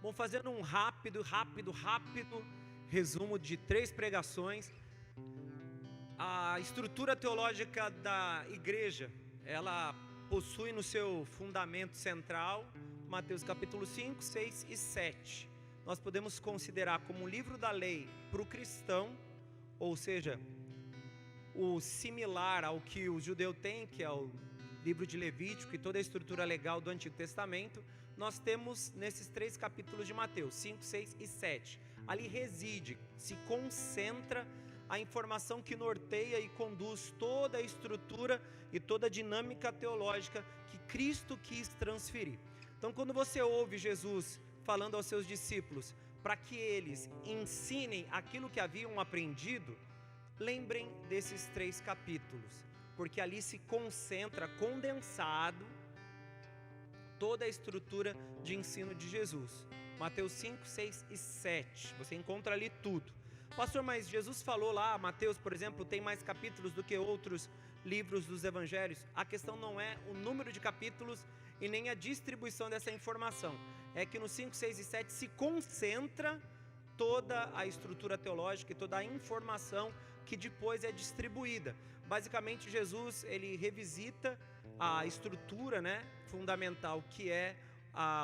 Bom, fazendo um rápido resumo de 3 pregações. A estrutura teológica da igreja, ela possui no seu fundamento central Mateus capítulo 5, 6 e 7. Nós podemos considerar como um livro da lei para o cristão, ou seja, o similar ao que o judeu tem, que é o livro de Levítico e toda a estrutura legal do Antigo Testamento. Nós temos nesses 3 capítulos de Mateus, 5, 6 e 7. Ali reside, se concentra a informação que norteia e conduz toda a estrutura e toda a dinâmica teológica que Cristo quis transferir. Então, quando você ouve Jesus falando aos seus discípulos para que eles ensinem aquilo que haviam aprendido, lembrem desses 3 capítulos, porque ali se concentra, condensado, toda a estrutura de ensino de Jesus. Mateus 5, 6 e 7, você encontra ali tudo. Pastor, mas Jesus falou lá, Mateus, por exemplo, tem mais capítulos do que outros livros dos evangelhos. A questão não é o número de capítulos e nem a distribuição dessa informação. É que no 5, 6 e 7 se concentra toda a estrutura teológica e toda a informação que depois é distribuída. Basicamente, Jesus, ele revisita a estrutura, fundamental, que é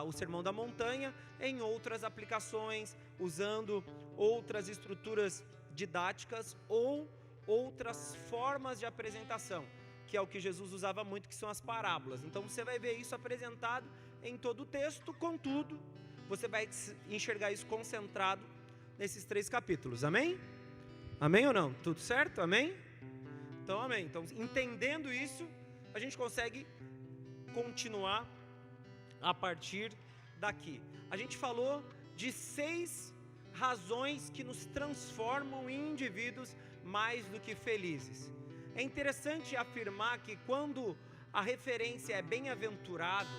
o Sermão da Montanha, em outras aplicações, usando outras estruturas didáticas ou outras formas de apresentação, que é o que Jesus usava muito, que são as parábolas. Então você vai ver isso apresentado em todo o texto, contudo, você vai enxergar isso concentrado nesses 3 capítulos, amém? Amém ou não? Tudo certo? Amém? Então amém. Então, entendendo isso, a gente consegue continuar a partir daqui. A gente falou de 6 razões que nos transformam em indivíduos mais do que felizes. É interessante afirmar que quando a referência é bem-aventurado,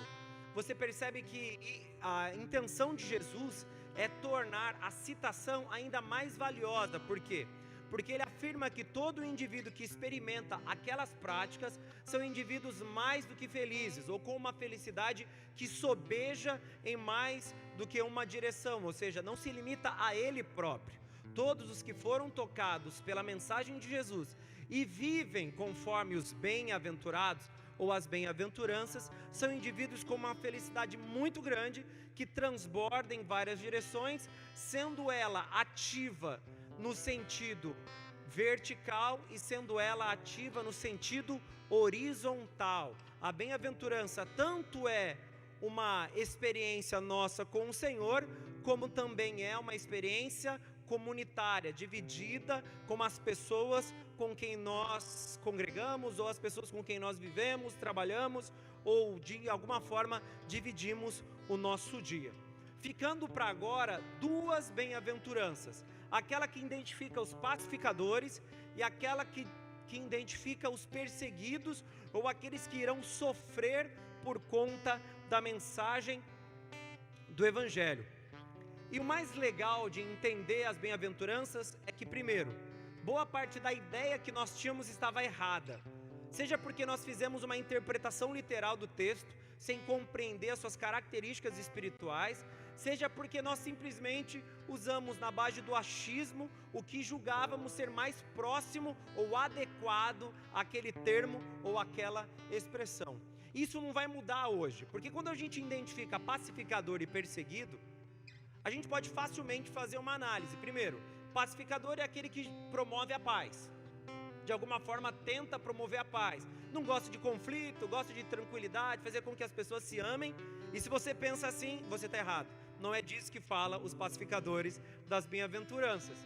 você percebe que a intenção de Jesus é tornar a citação ainda mais valiosa. Por quê? Porque ele afirma que todo indivíduo que experimenta aquelas práticas são indivíduos mais do que felizes, ou com uma felicidade que sobeja em mais do que uma direção, ou seja, não se limita a ele próprio. Todos os que foram tocados pela mensagem de Jesus e vivem conforme os bem-aventurados ou as bem-aventuranças, são indivíduos com uma felicidade muito grande, que transborda em várias direções, sendo ela ativa no sentido vertical e sendo ela ativa no sentido horizontal. A bem-aventurança tanto é uma experiência nossa com o Senhor, como também é uma experiência comunitária, dividida com as pessoas com quem nós congregamos, ou as pessoas com quem nós vivemos, trabalhamos, ou de alguma forma dividimos o nosso dia. Ficando para agora 2 bem-aventuranças: aquela que identifica os pacificadores e aquela que identifica os perseguidos, ou aqueles que irão sofrer por conta da mensagem do Evangelho. E o mais legal de entender as bem-aventuranças é que, primeiro, boa parte da ideia que nós tínhamos estava errada, seja porque nós fizemos uma interpretação literal do texto, sem compreender as suas características espirituais, seja porque nós simplesmente usamos na base do achismo o que julgávamos ser mais próximo ou adequado àquele termo ou àquela expressão. Isso não vai mudar hoje, porque quando a gente identifica pacificador e perseguido, a gente pode facilmente fazer uma análise. Primeiro, pacificador é aquele que promove a paz, de alguma forma tenta promover a paz, não gosta de conflito, gosta de tranquilidade, fazer com que as pessoas se amem. E se você pensa assim, você está errado. Não é disso que fala os pacificadores das bem-aventuranças.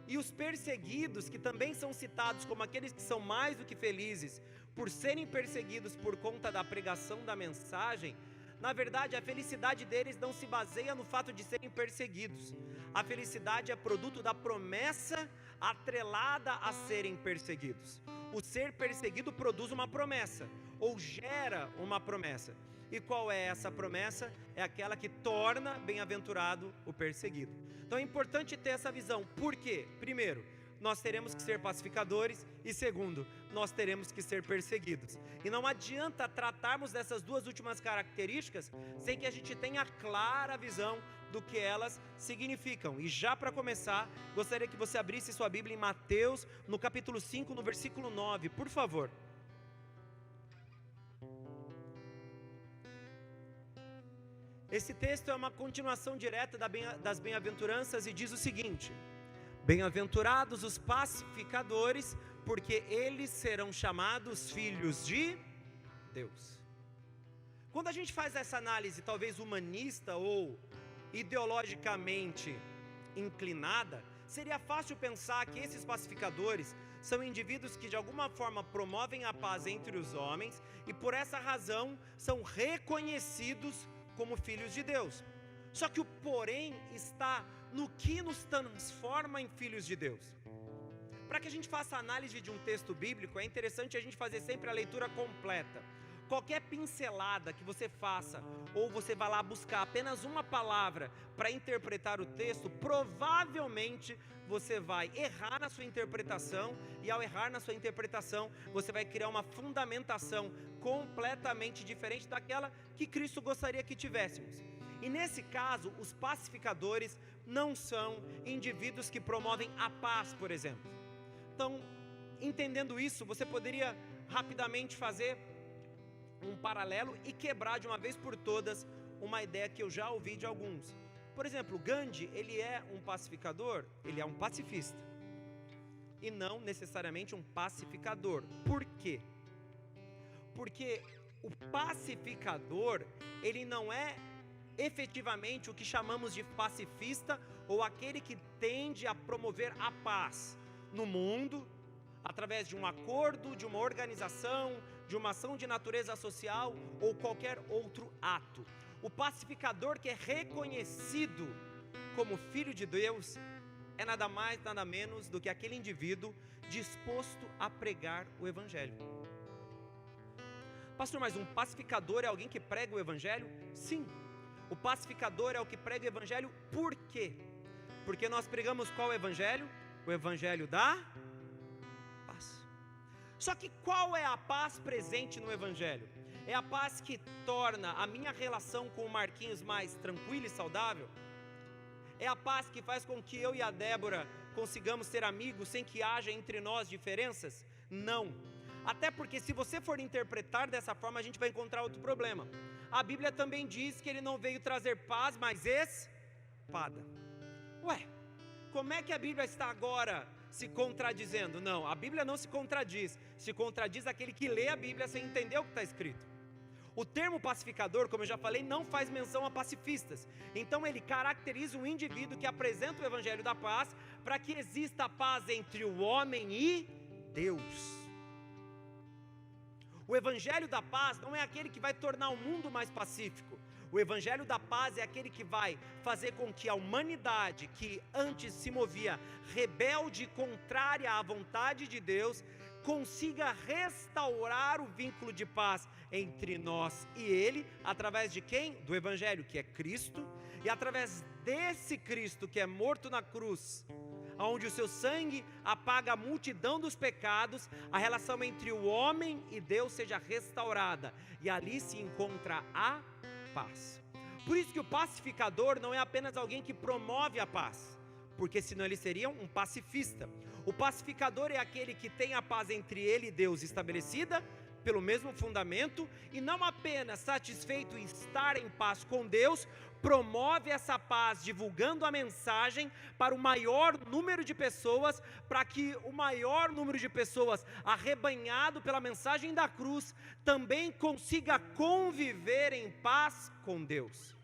E os perseguidos, que também são citados como aqueles que são mais do que felizes por serem perseguidos por conta da pregação da mensagem, na verdade, a felicidade deles não se baseia no fato de serem perseguidos. A felicidade é produto da promessa atrelada a serem perseguidos. O ser perseguido produz uma promessa, ou gera uma promessa. E qual é essa promessa? É aquela que torna bem-aventurado o perseguido. Então é importante ter essa visão. Por quê? Primeiro, nós teremos que ser pacificadores, e segundo, nós teremos que ser perseguidos. E não adianta tratarmos dessas duas últimas características sem que a gente tenha clara visão do que elas significam. E já para começar, gostaria que você abrisse sua Bíblia em Mateus, no capítulo 5, no versículo 9, por favor. Esse texto é uma continuação direta das bem-aventuranças e diz o seguinte: bem-aventurados os pacificadores, porque eles serão chamados filhos de Deus. Quando a gente faz essa análise, talvez humanista ou ideologicamente inclinada, seria fácil pensar que esses pacificadores são indivíduos que de alguma forma promovem a paz entre os homens e por essa razão são reconhecidos como filhos de Deus. Só que o porém está no que nos transforma em filhos de Deus. Para que a gente faça a análise de um texto bíblico, é interessante a gente fazer sempre a leitura completa. Qualquer pincelada que você faça, ou você vai lá buscar apenas uma palavra para interpretar o texto, provavelmente você vai errar na sua interpretação, e ao errar na sua interpretação, você vai criar uma fundamentação completamente diferente daquela que Cristo gostaria que tivéssemos. E nesse caso, os pacificadores não são indivíduos que promovem a paz, por exemplo. Então, entendendo isso, você poderia rapidamente fazer um paralelo e quebrar de uma vez por todas uma ideia que eu já ouvi de alguns. Por exemplo, Gandhi, ele é um pacificador, ele é um pacifista, e não necessariamente um pacificador. Por quê? Porque o pacificador, ele não é efetivamente o que chamamos de pacifista, ou aquele que tende a promover a paz no mundo, através de um acordo, de uma organização, de uma ação de natureza social ou qualquer outro ato. O pacificador que é reconhecido como filho de Deus é nada mais, nada menos do que aquele indivíduo disposto a pregar o Evangelho. Pastor, mas um pacificador é alguém que prega o Evangelho? Sim, o pacificador é o que prega o Evangelho. Por quê? Porque nós pregamos qual Evangelho? O Evangelho da paz. Só que qual é a paz presente no Evangelho? É a paz que torna a minha relação com o Marquinhos mais tranquila e saudável? É a paz que faz com que eu e a Débora consigamos ser amigos sem que haja entre nós diferenças? Não. Até porque se você for interpretar dessa forma, a gente vai encontrar outro problema. A Bíblia também diz que ele não veio trazer paz, mas espada. Ué, como é que a Bíblia está agora se contradizendo? Não, a Bíblia não se contradiz. Se contradiz aquele que lê a Bíblia sem entender o que está escrito. O termo pacificador, como eu já falei, não faz menção a pacifistas. Então ele caracteriza um indivíduo que apresenta o Evangelho da paz para que exista paz entre o homem e Deus. O Evangelho da paz não é aquele que vai tornar o mundo mais pacífico. O Evangelho da paz é aquele que vai fazer com que a humanidade, que antes se movia rebelde e contrária à vontade de Deus, consiga restaurar o vínculo de paz entre nós e Ele, através de quem? Do Evangelho, que é Cristo, e através desse Cristo que é morto na cruz, onde o seu sangue apaga a multidão dos pecados, a relação entre o homem e Deus seja restaurada, e ali se encontra a paz. Por isso que o pacificador não é apenas alguém que promove a paz, porque senão ele seria um pacifista. O pacificador é aquele que tem a paz entre ele e Deus estabelecida pelo mesmo fundamento, e não apenas satisfeito em estar em paz com Deus, promove essa paz divulgando a mensagem para o maior número de pessoas, para que o maior número de pessoas, arrebanhado pela mensagem da cruz, também consiga conviver em paz com Deus.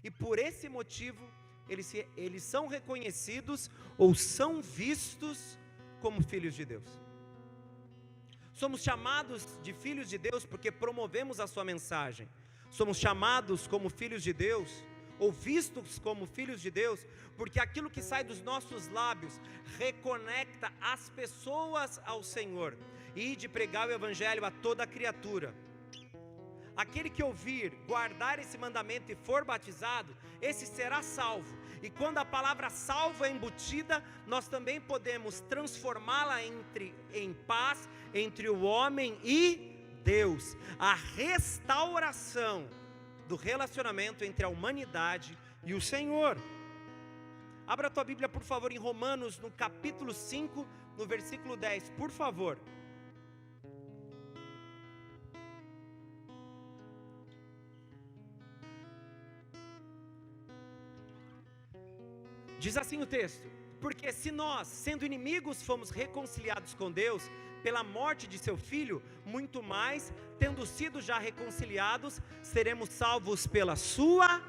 E por esse motivo, eles são reconhecidos ou são vistos como filhos de Deus. Somos chamados de filhos de Deus porque promovemos a sua mensagem. Somos chamados como filhos de Deus, ou vistos como filhos de Deus, porque aquilo que sai dos nossos lábios reconecta as pessoas ao Senhor, e de pregar o Evangelho a toda criatura. Aquele que ouvir, guardar esse mandamento e for batizado, esse será salvo. E quando a palavra salvo é embutida, nós também podemos transformá-la em paz entre o homem e Deus. A restauração do relacionamento entre a humanidade e o Senhor. Abra a tua Bíblia, por favor, em Romanos, no capítulo 5, no versículo 10, por favor. Diz assim o texto: porque se nós, sendo inimigos, fomos reconciliados com Deus pela morte de seu Filho, muito mais, tendo sido já reconciliados, seremos salvos pela sua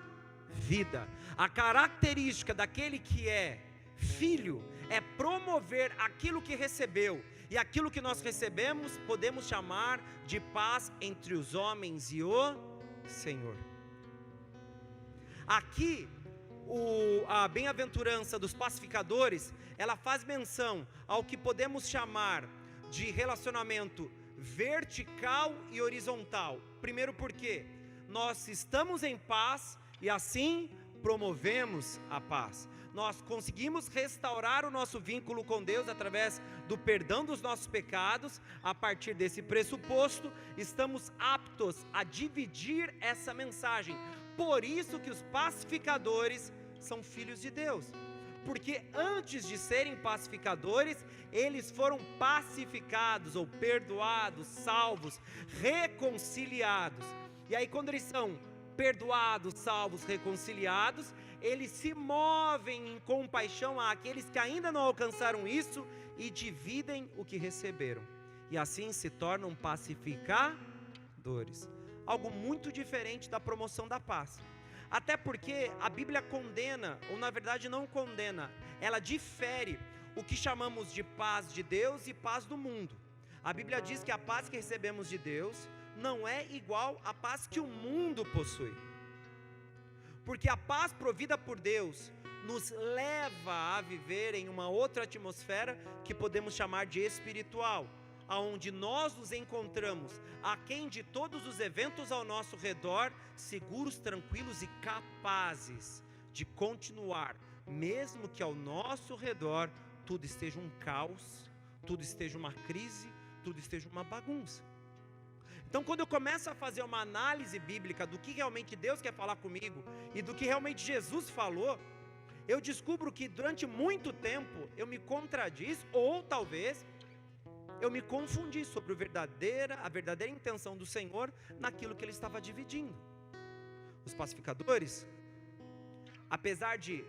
vida. A característica daquele que é filho é promover aquilo que recebeu, e aquilo que nós recebemos podemos chamar de paz entre os homens e o Senhor. Aqui a bem-aventurança dos pacificadores, ela faz menção ao que podemos chamar de relacionamento vertical e horizontal. Primeiro, porque nós estamos em paz e assim promovemos a paz. Nós conseguimos restaurar o nosso vínculo com Deus através do perdão dos nossos pecados. A partir desse pressuposto, estamos aptos a dividir essa mensagem. Por isso que os pacificadores são filhos de Deus, porque antes de serem pacificadores, eles foram pacificados, ou perdoados, salvos, reconciliados. E aí quando eles são perdoados, salvos, reconciliados, eles se movem em compaixão àqueles que ainda não alcançaram isso e dividem o que receberam, e assim se tornam pacificadores. Algo muito diferente da promoção da paz. Até porque a Bíblia condena, ou na verdade não condena, ela difere o que chamamos de paz de Deus e paz do mundo. A Bíblia diz que a paz que recebemos de Deus não é igual à paz que o mundo possui. Porque a paz provida por Deus nos leva a viver em uma outra atmosfera que podemos chamar de espiritual, aonde nós nos encontramos aquém de todos os eventos ao nosso redor, seguros, tranquilos e capazes de continuar, mesmo que ao nosso redor tudo esteja um caos, tudo esteja uma crise, tudo esteja uma bagunça. Então, quando eu começo a fazer uma análise bíblica do que realmente Deus quer falar comigo e do que realmente Jesus falou, eu descubro que durante muito tempo eu me contradiz, ou talvez eu me confundi sobre a verdadeira intenção do Senhor naquilo que Ele estava dividindo. Os pacificadores, apesar de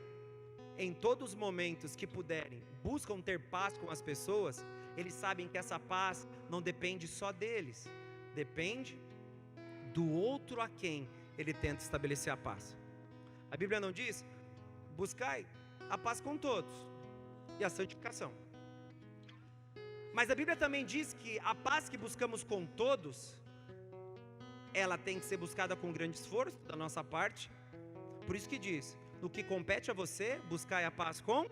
em todos os momentos que puderem, buscam ter paz com as pessoas, eles sabem que essa paz não depende só deles, depende do outro a quem ele tenta estabelecer a paz. A Bíblia não diz: buscai a paz com todos e a santificação. Mas a Bíblia também diz que a paz que buscamos com todos, ela tem que ser buscada com grande esforço da nossa parte. Por isso que diz: no que compete a você, buscai a paz com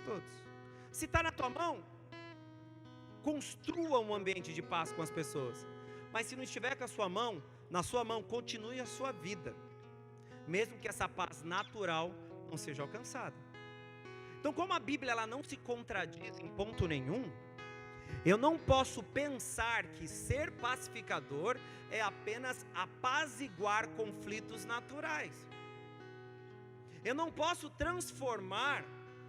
todos. Se está na tua mão, construa um ambiente de paz com as pessoas. Mas se não estiver com a sua mão, na sua mão, continue a sua vida, mesmo que essa paz natural não seja alcançada. Então, como a Bíblia ela não se contradiz em ponto nenhum, eu não posso pensar que ser pacificador é apenas apaziguar conflitos naturais. Eu não posso transformar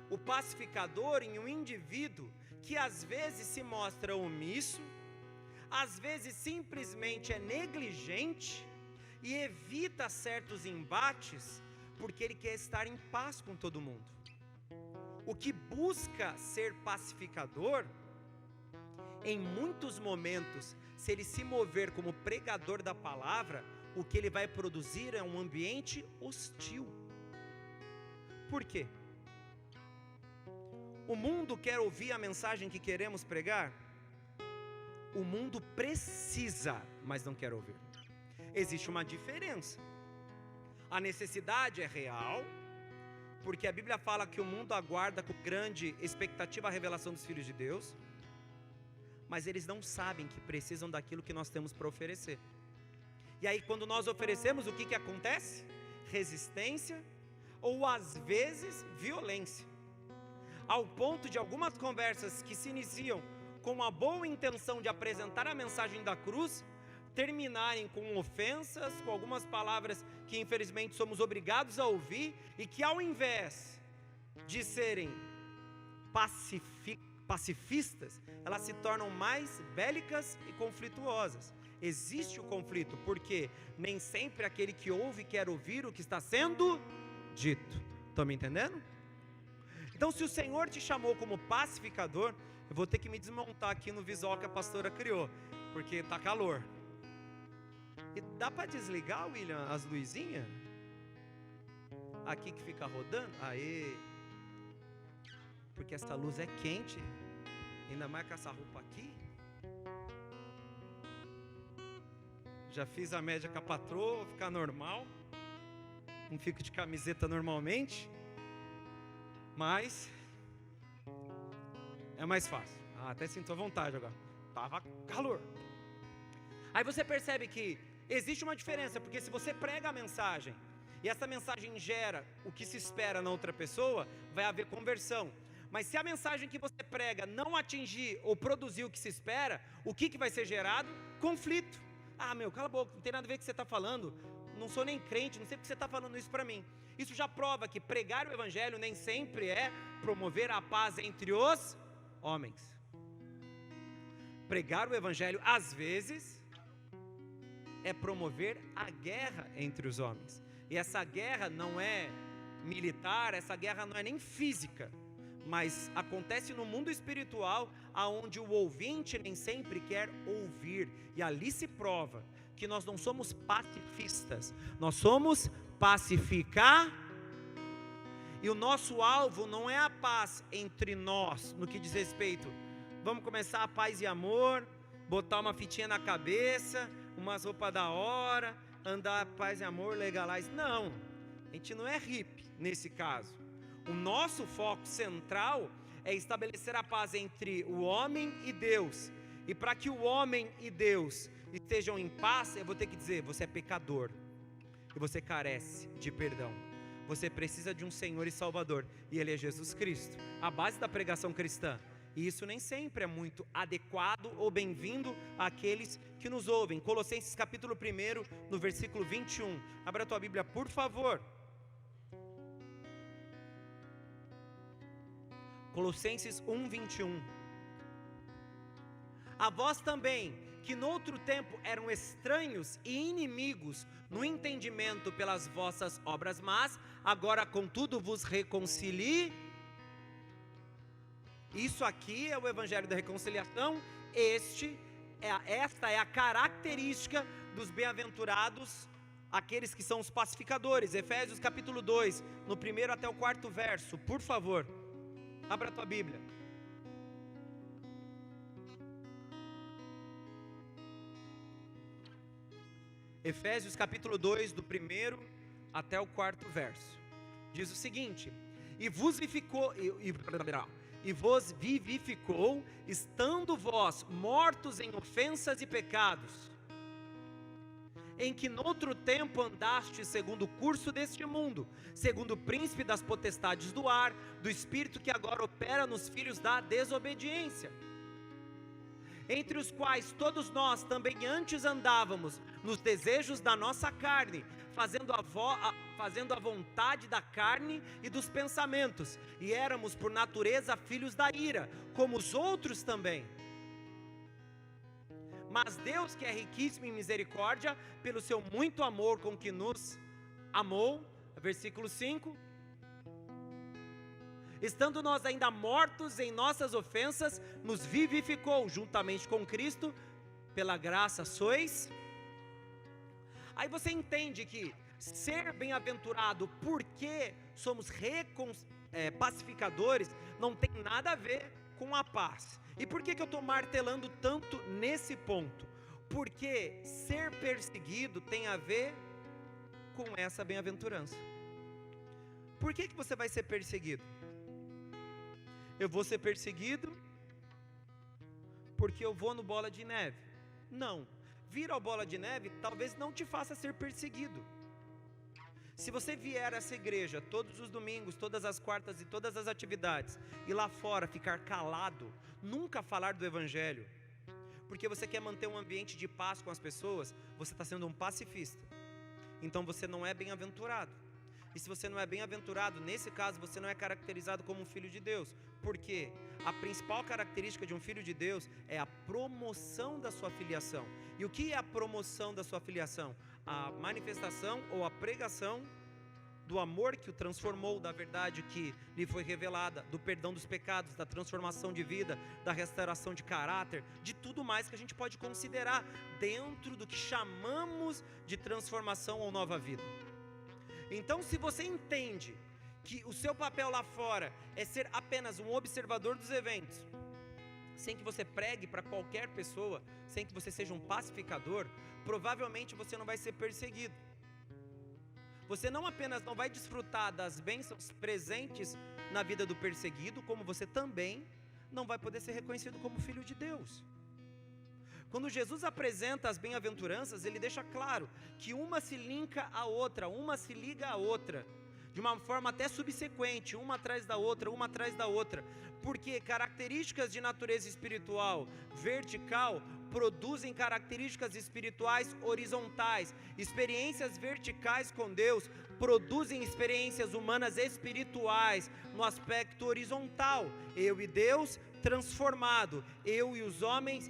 o pacificador em um indivíduo que às vezes se mostra omisso, às vezes simplesmente é negligente e evita certos embates porque ele quer estar em paz com todo mundo. O que busca ser pacificador, em muitos momentos, se ele se mover como pregador da palavra, o que ele vai produzir é um ambiente hostil. Por quê? O mundo quer ouvir a mensagem que queremos pregar? O mundo precisa, mas não quer ouvir. Existe uma diferença. A necessidade é real, porque a Bíblia fala que o mundo aguarda com grande expectativa a revelação dos filhos de Deus, mas eles não sabem que precisam daquilo que nós temos para oferecer. E aí quando nós oferecemos, o que acontece? Resistência, ou às vezes violência, ao ponto de algumas conversas que se iniciam com a boa intenção de apresentar a mensagem da cruz, terminarem com ofensas, com algumas palavras que infelizmente somos obrigados a ouvir, e que ao invés de serem pacifistas, elas se tornam mais bélicas e conflituosas. Existe o conflito, porque nem sempre aquele que ouve quer ouvir o que está sendo dito. Estão me entendendo? Então, se o Senhor te chamou como pacificador, eu vou ter que me desmontar aqui no visual que a pastora criou, porque está calor. E dá para desligar, William, as luzinhas? Aqui que fica rodando? Aê! Porque essa luz é quente, ainda mais com essa roupa aqui. Já fiz a média com a patroa, vou ficar normal. Não fico de camiseta normalmente, mas é mais fácil. Até sinto a vontade agora. Tava calor. Aí você percebe que existe uma diferença, porque se você prega a mensagem e essa mensagem gera o que se espera na outra pessoa, vai haver conversão. Mas se a mensagem que você prega não atingir ou produzir o que se espera, o que vai ser gerado? Conflito. Ah, cala a boca, não tem nada a ver com o que você está falando. Não sou nem crente, não sei porque você está falando isso para mim. Isso já prova que pregar o evangelho nem sempre é promover a paz entre os homens. Pregar o evangelho, às vezes, é promover a guerra entre os homens. E essa guerra não é militar, essa guerra não é nem física, mas acontece no mundo espiritual, aonde o ouvinte nem sempre quer ouvir. E ali se prova que nós não somos pacifistas, nós somos pacificar. E o nosso alvo não é a paz entre nós, no que diz respeito, vamos começar a paz e amor, botar uma fitinha na cabeça, umas roupas da hora, andar paz e amor, legalize. Não, a gente não é hippie nesse caso. O nosso foco central é estabelecer a paz entre o homem e Deus. E para que o homem e Deus estejam em paz, eu vou ter que dizer, você é pecador e você carece de perdão. Você precisa de um Senhor e Salvador, e Ele é Jesus Cristo, a base da pregação cristã. E isso nem sempre é muito adequado ou bem-vindo àqueles que nos ouvem. Colossenses capítulo 1, no versículo 21. Abra a tua Bíblia, por favor. Colossenses 1, 21. A vós também, que noutro tempo eram estranhos e inimigos no entendimento pelas vossas obras más, agora contudo vos reconcilie. Isso aqui é o evangelho da reconciliação. Esta é a característica dos bem-aventurados, aqueles que são os pacificadores. Efésios capítulo 2, no 1 até o 4 verso, por favor, abra a tua Bíblia. Efésios capítulo 2, do 1 até o 4 verso, diz o seguinte: e vos vivificou, estando vós mortos em ofensas e pecados, em que noutro tempo andaste segundo o curso deste mundo, segundo o príncipe das potestades do ar, do espírito que agora opera nos filhos da desobediência, entre os quais todos nós também antes andávamos nos desejos da nossa carne, fazendo a vontade da carne e dos pensamentos, e éramos por natureza filhos da ira, como os outros também. Mas Deus, que é riquíssimo em misericórdia, pelo seu muito amor com que nos amou, versículo 5, estando nós ainda mortos em nossas ofensas, nos vivificou juntamente com Cristo, pela graça sois. Aí você entende que ser bem-aventurado porque somos pacificadores não tem nada a ver com a paz. E por que eu estou martelando tanto nesse ponto? Porque ser perseguido tem a ver com essa bem-aventurança. Por que você vai ser perseguido? Eu vou ser perseguido porque eu vou no Bola de Neve? Não. Vir ao Bola de Neve talvez não te faça ser perseguido. Se você vier a essa igreja todos os domingos, todas as quartas e todas as atividades, e lá fora ficar calado, nunca falar do evangelho, porque você quer manter um ambiente de paz com as pessoas, você está sendo um pacifista. Então você não é bem-aventurado. E se você não é bem-aventurado, nesse caso você não é caracterizado como um filho de Deus. Por quê? A principal característica de um filho de Deus é a promoção da sua filiação. E o que é a promoção da sua filiação? A manifestação ou a pregação do amor que o transformou, da verdade que lhe foi revelada, do perdão dos pecados, da transformação de vida, da restauração de caráter, de tudo mais que a gente pode considerar dentro do que chamamos de transformação ou nova vida. Então, se você entende que o seu papel lá fora é ser apenas um observador dos eventos, sem que você pregue para qualquer pessoa, sem que você seja um pacificador, provavelmente você não vai ser perseguido. Você não apenas não vai desfrutar das bênçãos presentes na vida do perseguido, como você também não vai poder ser reconhecido como filho de Deus. Quando Jesus apresenta as bem-aventuranças, ele deixa claro que uma se linka à outra, uma se liga à outra, de uma forma até subsequente, uma atrás da outra, porque características de natureza espiritual vertical produzem características espirituais horizontais. Experiências verticais com Deus produzem experiências humanas espirituais no aspecto horizontal. Eu e Deus transformado, eu e os homens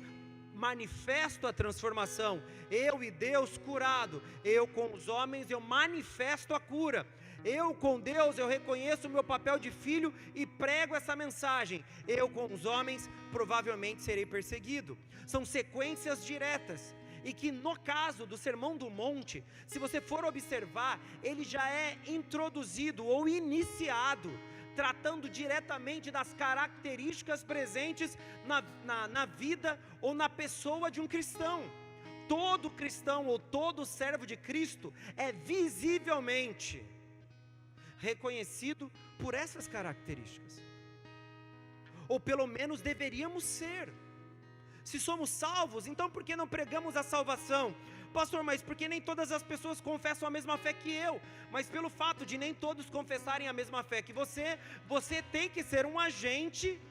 manifesto a transformação, eu e Deus curado, eu com os homens eu manifesto a cura. Eu com Deus, eu reconheço o meu papel de filho e prego essa mensagem. Eu com os homens, provavelmente serei perseguido. São sequências diretas. E que no caso do Sermão do Monte, se você for observar, ele já é introduzido ou iniciado, tratando diretamente das características presentes na vida ou na pessoa de um cristão. Todo cristão ou todo servo de Cristo é visivelmente reconhecido por essas características, ou pelo menos deveríamos ser. Se somos salvos, então por que não pregamos a salvação? Pastor, mas porque nem todas as pessoas confessam a mesma fé que eu? Mas pelo fato de nem todos confessarem a mesma fé que você tem que ser um agente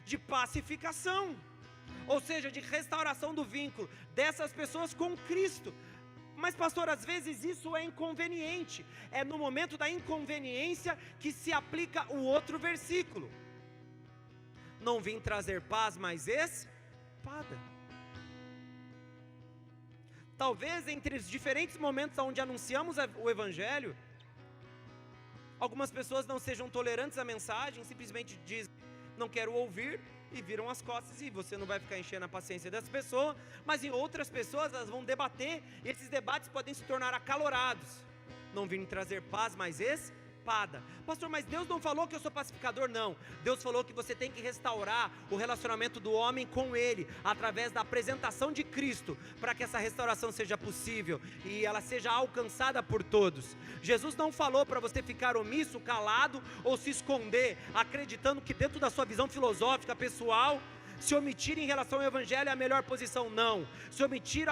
de pacificação, ou seja, de restauração do vínculo dessas pessoas com Cristo. Mas pastor, às vezes isso é inconveniente. É no momento da inconveniência que se aplica o outro versículo. Não vim trazer paz, mas espada. Talvez entre os diferentes momentos onde anunciamos o Evangelho, algumas pessoas não sejam tolerantes à mensagem, simplesmente dizem, não quero ouvir, e viram as costas, e você não vai ficar enchendo a paciência dessa pessoa. Mas em outras pessoas, elas vão debater, e esses debates podem se tornar acalorados. Não vim trazer paz, mas espada. Pastor, mas Deus não falou que eu sou pacificador? Não, Deus falou que você tem que restaurar o relacionamento do homem com Ele, através da apresentação de Cristo, para que essa restauração seja possível, e ela seja alcançada por todos. Jesus não falou para você ficar omisso, calado, ou se esconder, acreditando que dentro da sua visão filosófica, pessoal, se omitir em relação ao Evangelho é a melhor posição. Não, se omitir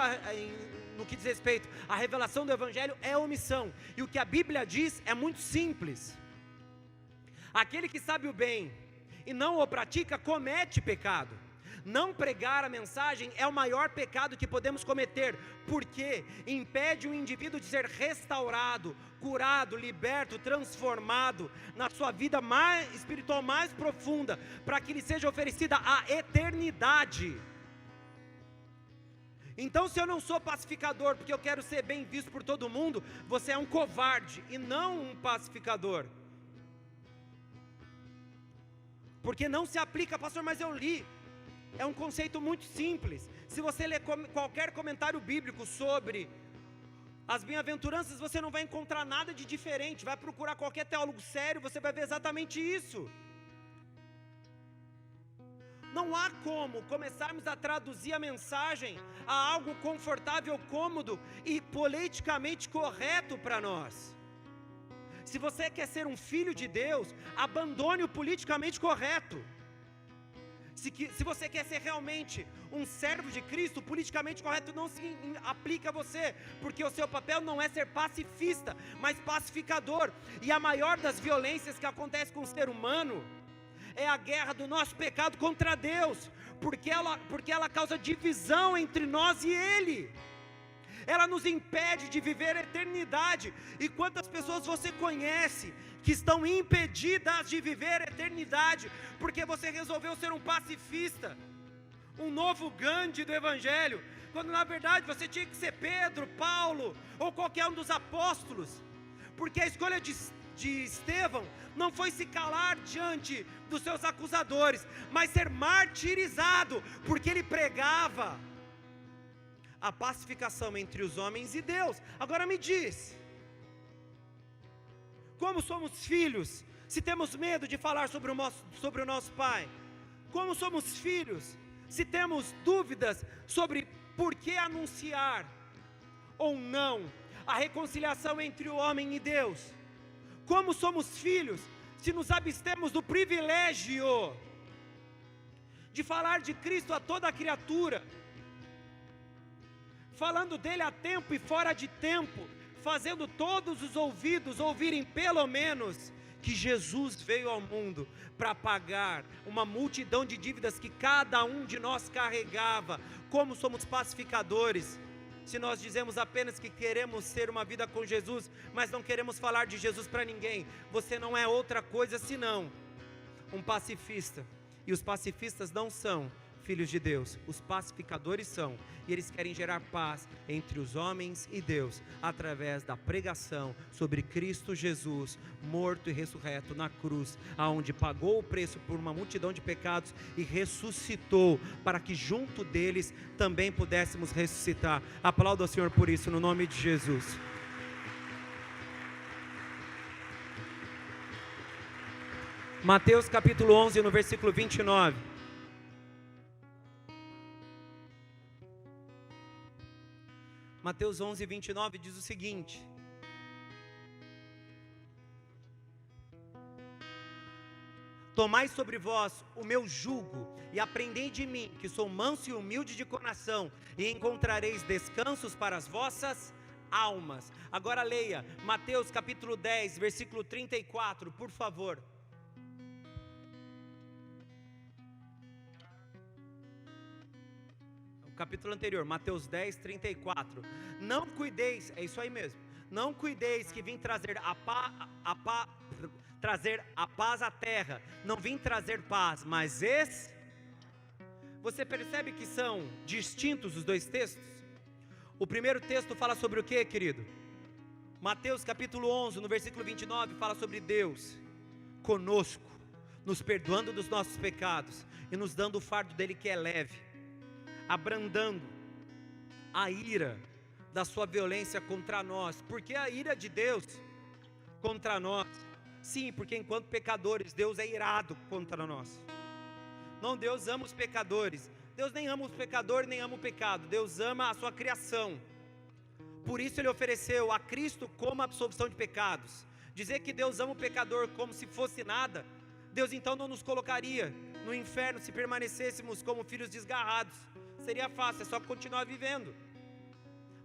no que diz respeito à revelação do Evangelho é omissão. E o que a Bíblia diz é muito simples: aquele que sabe o bem e não o pratica, comete pecado. Não pregar a mensagem é o maior pecado que podemos cometer, porque impede o indivíduo de ser restaurado, curado, liberto, transformado na sua vida mais espiritual mais profunda, para que lhe seja oferecida a eternidade. Então, se eu não sou pacificador porque eu quero ser bem visto por todo mundo, você é um covarde e não um pacificador. Porque não se aplica, pastor, mas eu li. É um conceito muito simples. Se você ler qualquer comentário bíblico sobre as bem-aventuranças, você não vai encontrar nada de diferente. Vai procurar qualquer teólogo sério, você vai ver exatamente isso. Não há como começarmos a traduzir a mensagem a algo confortável, cômodo e politicamente correto para nós. Se você quer ser um filho de Deus, abandone o politicamente correto. Se você quer ser realmente um servo de Cristo, politicamente correto não se aplica a você, porque o seu papel não é ser pacifista, mas pacificador. E a maior das violências que acontece com o ser humano é a guerra do nosso pecado contra Deus, porque ela causa divisão entre nós e Ele. Ela nos impede de viver a eternidade. E quantas pessoas você conhece que estão impedidas de viver a eternidade, porque você resolveu ser um pacifista, um novo Gandhi do Evangelho, quando na verdade você tinha que ser Pedro, Paulo, ou qualquer um dos apóstolos, porque a escolha de Estevão não foi se calar diante dos seus acusadores, mas ser martirizado, porque ele pregava a pacificação entre os homens e Deus. Agora me diz, como somos filhos, se temos medo de falar sobre o nosso Pai? Como somos filhos, se temos dúvidas sobre por que anunciar ou não a reconciliação entre o homem e Deus? Como somos filhos, se nos abstemos do privilégio de falar de Cristo a toda a criatura, falando dele a tempo e fora de tempo, fazendo todos os ouvidos ouvirem pelo menos que Jesus veio ao mundo para pagar uma multidão de dívidas que cada um de nós carregava? Como somos pacificadores, se nós dizemos apenas que queremos ter uma vida com Jesus, mas não queremos falar de Jesus para ninguém? Você não é outra coisa senão um pacifista, e os pacifistas não são filhos de Deus, os pacificadores são, e eles querem gerar paz entre os homens e Deus, através da pregação sobre Cristo Jesus, morto e ressurreto na cruz, aonde pagou o preço por uma multidão de pecados e ressuscitou, para que junto deles também pudéssemos ressuscitar. Aplauda ao Senhor por isso, no nome de Jesus. Mateus capítulo 11, no versículo 29. Mateus 11, 29 diz o seguinte: tomai sobre vós o meu jugo e aprendei de mim, que sou manso e humilde de coração, e encontrareis descansos para as vossas almas. Agora leia Mateus capítulo 10, versículo 34, por favor. Capítulo anterior, Mateus 10, 34. Não cuideis, é isso aí mesmo. Não cuideis que vim trazer trazer a paz à terra. Não vim trazer paz, mas Você percebe que são distintos os dois textos? O primeiro texto fala sobre o que, querido? Mateus capítulo 11, no versículo 29, fala sobre Deus conosco, nos perdoando dos nossos pecados e nos dando o fardo dele que é leve, abrandando a ira da sua violência contra nós. Porque a ira de Deus contra nós? Sim, porque enquanto pecadores, Deus é irado contra nós. Não, Deus ama os pecadores. Deus nem ama os pecadores, nem ama o pecado. Deus ama a sua criação. Por isso Ele ofereceu a Cristo como absolvição de pecados. Dizer que Deus ama o pecador como se fosse nada, Deus então não nos colocaria no inferno se permanecêssemos como filhos desgarrados. Seria fácil, é só continuar vivendo.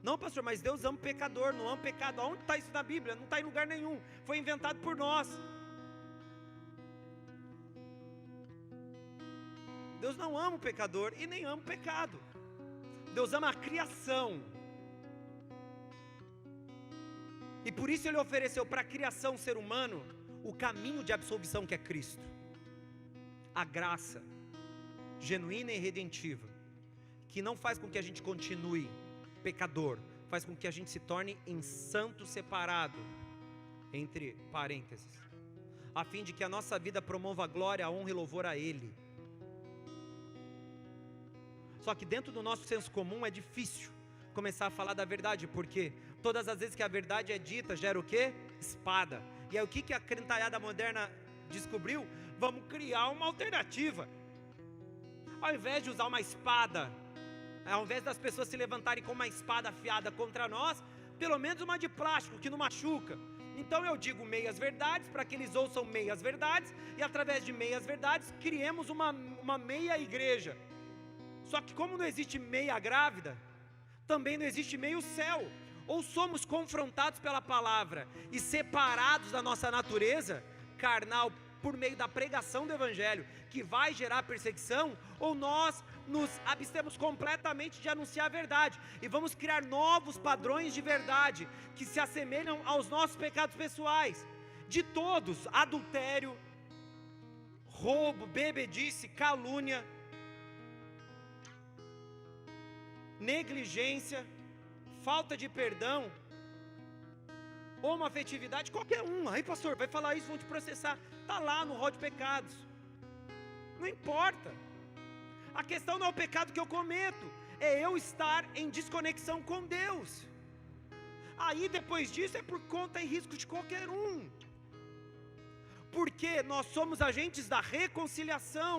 Não, pastor, mas Deus ama o pecador, não ama o pecado. Aonde está isso na Bíblia? Não está em lugar nenhum. Foi inventado por nós. Deus não ama o pecador e nem ama o pecado. Deus ama a criação. E por isso Ele ofereceu para a criação, ser humano, o caminho de absolvição que é Cristo. A graça genuína e redentiva, que não faz com que a gente continue pecador, faz com que a gente se torne em santo separado, entre parênteses, a fim de que a nossa vida promova a glória, a honra e louvor a Ele. Só que dentro do nosso senso comum é difícil começar a falar da verdade, porque todas as vezes que a verdade é dita, gera o quê? Espada. E aí o que a crentalhada moderna descobriu? Vamos criar uma alternativa. Ao invés de usar uma espada, ao invés das pessoas se levantarem com uma espada afiada contra nós, pelo menos uma de plástico que não machuca. Então eu digo meias verdades, para que eles ouçam meias verdades, e através de meias verdades, criemos uma meia igreja. Só que como não existe meia grávida, também não existe meio céu. Ou somos confrontados pela palavra e separados da nossa natureza carnal por meio da pregação do evangelho, que vai gerar perseguição, ou nós nos abstemos completamente de anunciar a verdade e vamos criar novos padrões de verdade que se assemelham aos nossos pecados pessoais, de todos: adultério, roubo, bebedice, calúnia, negligência, falta de perdão, homoafetividade, qualquer um. Aí pastor, vai falar isso, vão te processar. Está lá no rol de pecados. Não importa. A questão não é o pecado que eu cometo, é eu estar em desconexão com Deus. Aí depois disso é por conta e risco de qualquer um, porque nós somos agentes da reconciliação.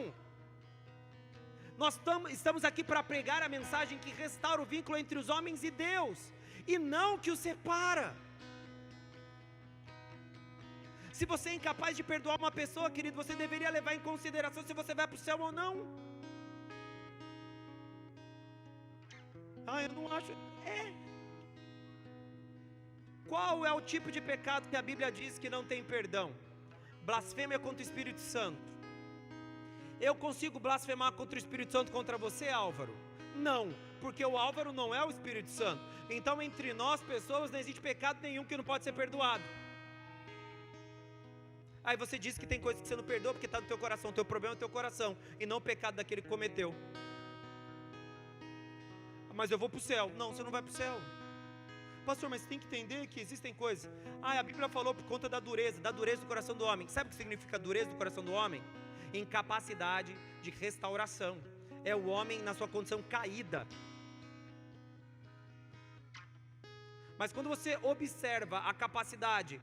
Nós estamos aqui para pregar a mensagem que restaura o vínculo entre os homens e Deus, e não que os separa. Se você é incapaz de perdoar uma pessoa, querido, você deveria levar em consideração se você vai para o céu ou não. Eu não acho. Qual é o tipo de pecado que a Bíblia diz que não tem perdão? Blasfêmia contra o Espírito Santo. Eu consigo blasfemar contra o Espírito Santo contra você, Álvaro? Não, porque o Álvaro não é o Espírito Santo. Então entre nós pessoas não existe pecado nenhum que não pode ser perdoado. Aí você diz que tem coisa que você não perdoa porque está no teu coração. O teu problema é o teu coração e não o pecado daquele que cometeu. Mas eu vou para o céu. Não, você não vai para o céu. Pastor, mas tem que entender que existem coisas. A Bíblia falou por conta da dureza do coração do homem. Sabe o que significa dureza do coração do homem? Incapacidade de restauração. É o homem na sua condição caída. Mas quando você observa a capacidade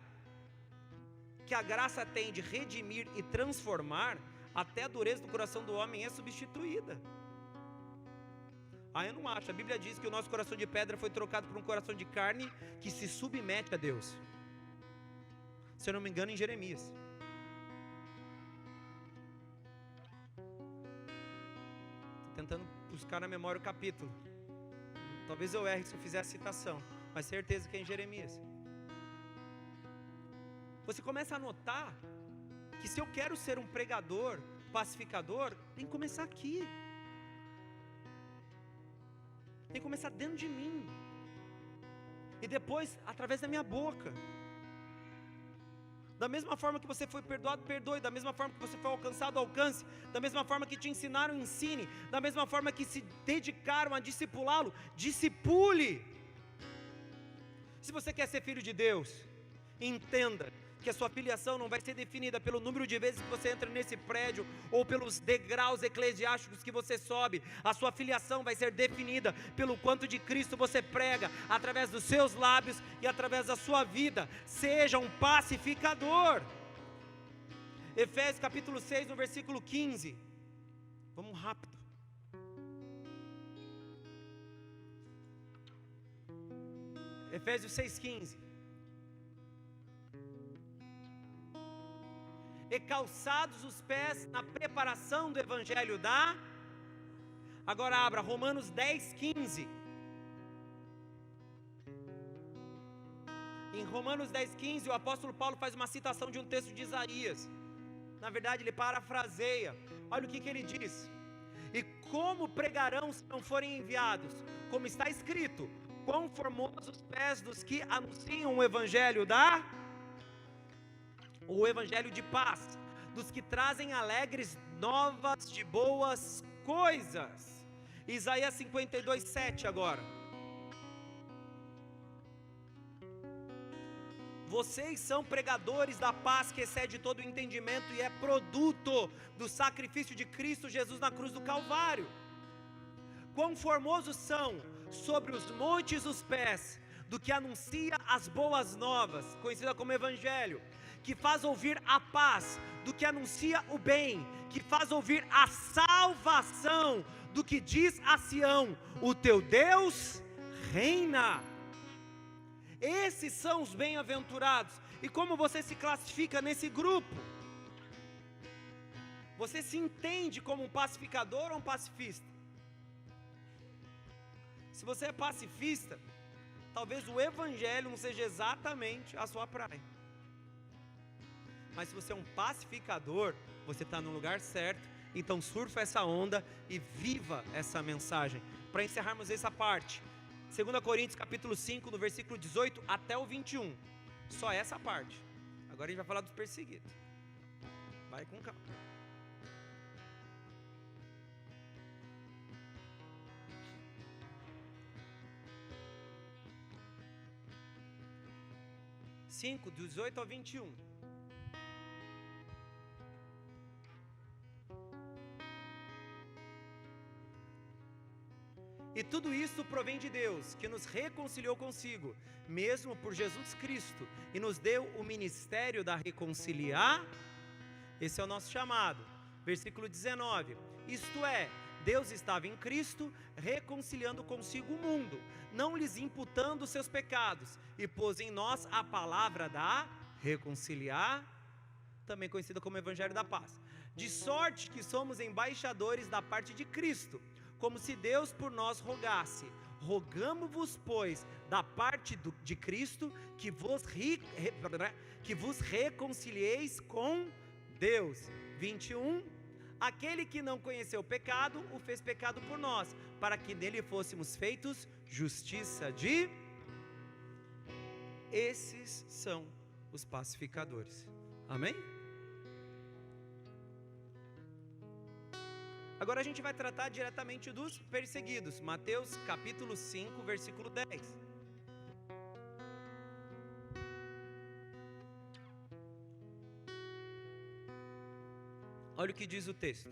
que a graça tem de redimir e transformar, até a dureza do coração do homem é substituída. Eu não acho. A Bíblia diz que o nosso coração de pedra foi trocado por um coração de carne que se submete a Deus. Se eu não me engano, em Jeremias. Estou tentando buscar na memória o capítulo. Talvez eu erre se eu fizer a citação, mas certeza que é em Jeremias. Você começa a notar que se eu quero ser um pregador, pacificador, tem que começar aqui. Tem que começar dentro de mim. E depois, através da minha boca. Da mesma forma que você foi perdoado, perdoe. Da mesma forma que você foi alcançado, alcance. Da mesma forma que te ensinaram, ensine. Da mesma forma que se dedicaram a discipulá-lo, discipule. Se você quer ser filho de Deus, entenda que a sua filiação não vai ser definida pelo número de vezes que você entra nesse prédio ou pelos degraus eclesiásticos que você sobe. A sua filiação vai ser definida pelo quanto de Cristo você prega através dos seus lábios e através da sua vida. Seja um pacificador. Efésios capítulo 6, no versículo 15. Vamos rápido. Efésios 6,15. E calçados os pés na preparação do evangelho da... Agora abra Romanos 10,15. Em Romanos 10,15 o apóstolo Paulo faz uma citação de um texto de Isaías. Na verdade ele parafraseia. Olha o que ele diz: e como pregarão se não forem enviados? Como está escrito: quão formosos os pés dos que anunciam o evangelho o evangelho de paz, dos que trazem alegres novas de boas coisas. Isaías 52:7 agora. Vocês são pregadores da paz que excede todo o entendimento e é produto do sacrifício de Cristo Jesus na cruz do Calvário. Quão formosos são sobre os montes os pés do que anuncia as boas novas, conhecida como evangelho, que faz ouvir a paz, do que anuncia o bem, que faz ouvir a salvação, do que diz a Sião: o teu Deus reina. Esses são os bem-aventurados. E como você se classifica nesse grupo? Você se entende como um pacificador ou um pacifista? Se você é pacifista, talvez o evangelho não seja exatamente a sua praia. Mas se você é um pacificador, você está no lugar certo. Então surfa essa onda e viva essa mensagem. Para encerrarmos essa parte, 2 Coríntios capítulo 5, no versículo 18 até o 21. Só essa parte. Agora a gente vai falar dos perseguidos. Vai com calma. (5, 18 ao 21). E tudo isso provém de Deus, que nos reconciliou consigo, mesmo por Jesus Cristo, e nos deu o ministério da reconciliar. Esse é o nosso chamado. Versículo 19. Isto é, Deus estava em Cristo, reconciliando consigo o mundo, não lhes imputando os seus pecados, e pôs em nós a palavra da reconciliar, também conhecida como Evangelho da Paz. De sorte que somos embaixadores da parte de Cristo, como se Deus por nós rogasse. Rogamo-vos, pois, da parte de Cristo, que vos reconcilieis com Deus. 21. Aquele que não conheceu o pecado, o fez pecado por nós, para que nele fôssemos feitos justiça de... Esses são os pacificadores. Amém? Agora a gente vai tratar diretamente dos perseguidos. Mateus capítulo 5, versículo 10. Olha o que diz o texto.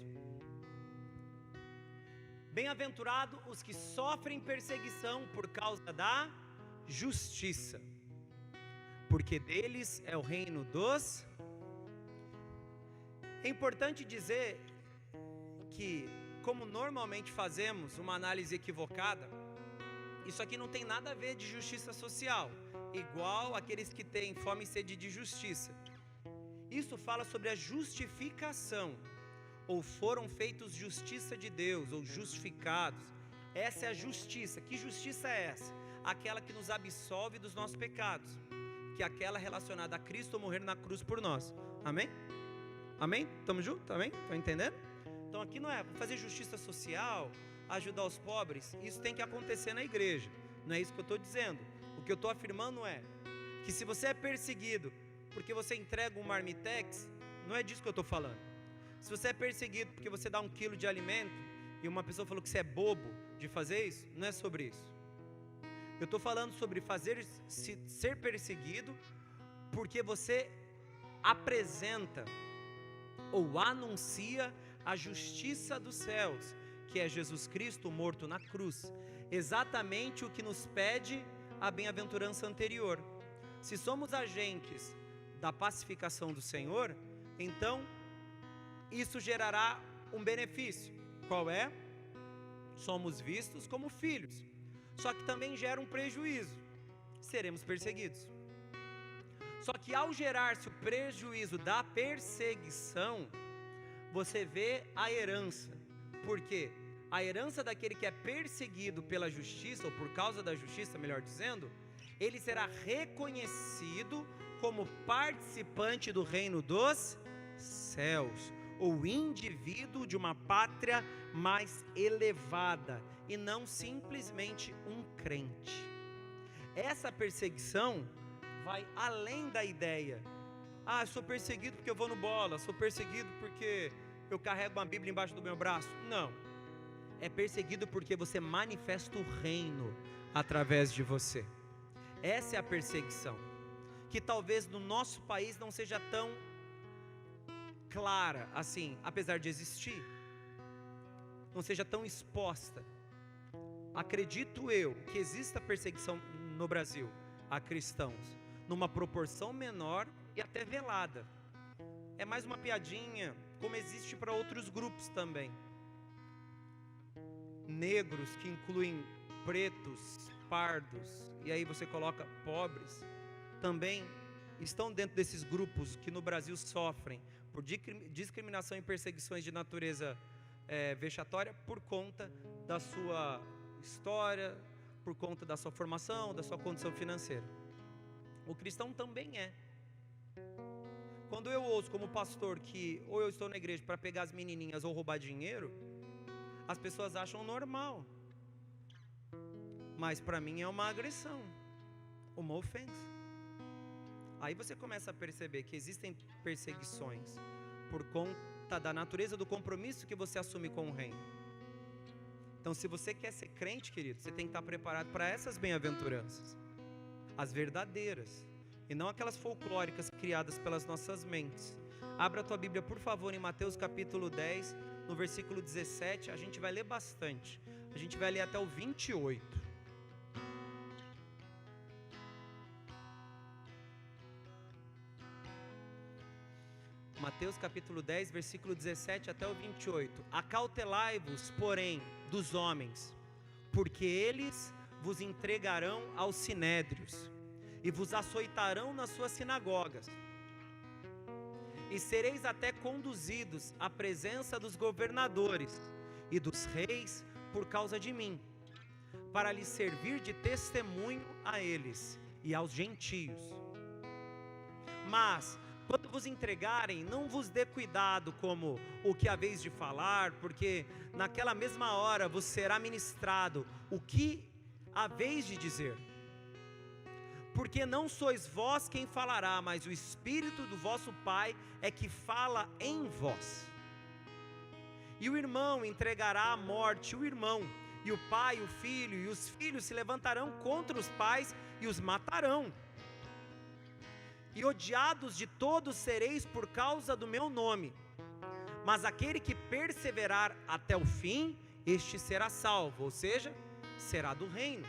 Bem-aventurado os que sofrem perseguição por causa da justiça, porque deles é o reino dos... É importante dizer que, como normalmente fazemos uma análise equivocada, isso aqui não tem nada a ver de justiça social, igual aqueles que têm fome e sede de justiça. Isso fala sobre a justificação, ou foram feitos justiça de Deus, ou justificados. Essa é a justiça. Que justiça é essa? Aquela que nos absolve dos nossos pecados, que é aquela relacionada a Cristo morrer na cruz por nós. Amém? Amém? Estamos juntos? Amém? Estão entendendo? Então aqui não é fazer justiça social, ajudar os pobres. Isso tem que acontecer na igreja. Não é isso que eu estou dizendo. O que eu estou afirmando é que se você é perseguido porque você entrega um marmitex, não é disso que eu estou falando. Se você é perseguido porque você dá 1 quilo de alimento e uma pessoa falou que você é bobo de fazer isso, não é sobre isso. Eu estou falando sobre ser perseguido porque você apresenta ou anuncia a justiça dos céus, que é Jesus Cristo morto na cruz, exatamente o que nos pede a bem-aventurança anterior. Se somos agentes da pacificação do Senhor, então isso gerará um benefício. Qual é? Somos vistos como filhos. Só que também gera um prejuízo. Seremos perseguidos. Só que ao gerar-se o prejuízo da perseguição, você vê a herança. Por quê? A herança daquele que é perseguido pela justiça, ou por causa da justiça, melhor dizendo, ele será reconhecido como participante do reino dos céus, ou indivíduo de uma pátria mais elevada, e não simplesmente um crente. Essa perseguição vai além da ideia: ah, sou perseguido porque eu vou no bola, sou perseguido porque eu carrego uma Bíblia embaixo do meu braço. Não, é perseguido porque você manifesta o reino através de você. Essa é a perseguição, que talvez no nosso país não seja tão clara assim, apesar de existir, não seja tão exposta. Acredito eu que exista perseguição no Brasil a cristãos, numa proporção menor e até velada. É mais uma piadinha, como existe para outros grupos também. Negros, que incluem pretos, pardos, e aí você coloca pobres, também estão dentro desses grupos que no Brasil sofrem por discriminação e perseguições de natureza vexatória por conta da sua história, por conta da sua formação, da sua condição financeira. O cristão também é. Quando eu ouço como pastor que ou eu estou na igreja para pegar as menininhas ou roubar dinheiro, as pessoas acham normal, mas para mim é uma agressão, uma ofensa. Aí você começa a perceber que existem perseguições por conta da natureza do compromisso que você assume com o reino. Então, se você quer ser crente, querido, você tem que estar preparado para essas bem-aventuranças, as verdadeiras, e não aquelas folclóricas criadas pelas nossas mentes. Abra a tua Bíblia, por favor, em Mateus capítulo 10, no versículo 17, a gente vai ler bastante, a gente vai ler até o 28. Mateus capítulo 10, versículo 17 até o 28. Acautelai-vos, porém, dos homens, porque eles vos entregarão aos sinédrios, e vos açoitarão nas suas sinagogas, e sereis até conduzidos à presença dos governadores e dos reis por causa de mim, para lhes servir de testemunho a eles e aos gentios. Mas quando vos entregarem, não vos dê cuidado como o que haveis de falar, porque naquela mesma hora vos será ministrado o que haveis de dizer. Porque não sois vós quem falará, mas o Espírito do vosso Pai é que fala em vós. E o irmão entregará à morte o irmão, e o pai o filho, e os filhos se levantarão contra os pais e os matarão. E odiados de todos sereis por causa do meu nome, mas aquele que perseverar até o fim, este será salvo, ou seja, será do reino.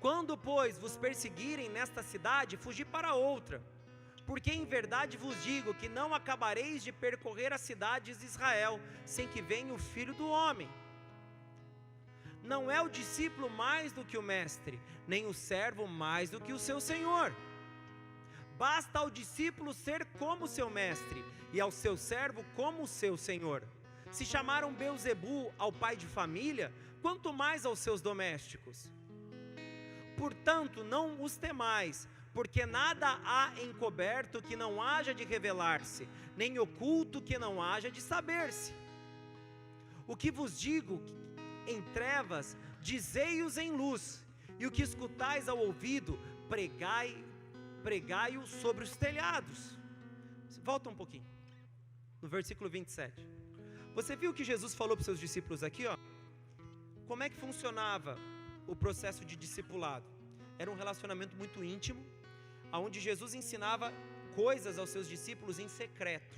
Quando, pois, vos perseguirem nesta cidade, fugi para outra, porque em verdade vos digo que não acabareis de percorrer as cidades de Israel, sem que venha o Filho do Homem. Não é o discípulo mais do que o mestre, nem o servo mais do que o seu senhor. Basta ao discípulo ser como seu mestre, e ao seu servo como o seu senhor. Se chamaram Beelzebu ao pai de família, quanto mais aos seus domésticos. Portanto, não os temais, porque nada há encoberto que não haja de revelar-se, nem oculto que não haja de saber-se. O que vos digo em trevas, dizei-os em luz, e o que escutais ao ouvido, pregai-o sobre os telhados. Volta um pouquinho, no versículo 27. Você viu que Jesus falou para os seus discípulos aqui, ó? Como é que funcionava o processo de discipulado? Era um relacionamento muito íntimo, onde Jesus ensinava coisas aos seus discípulos em secreto.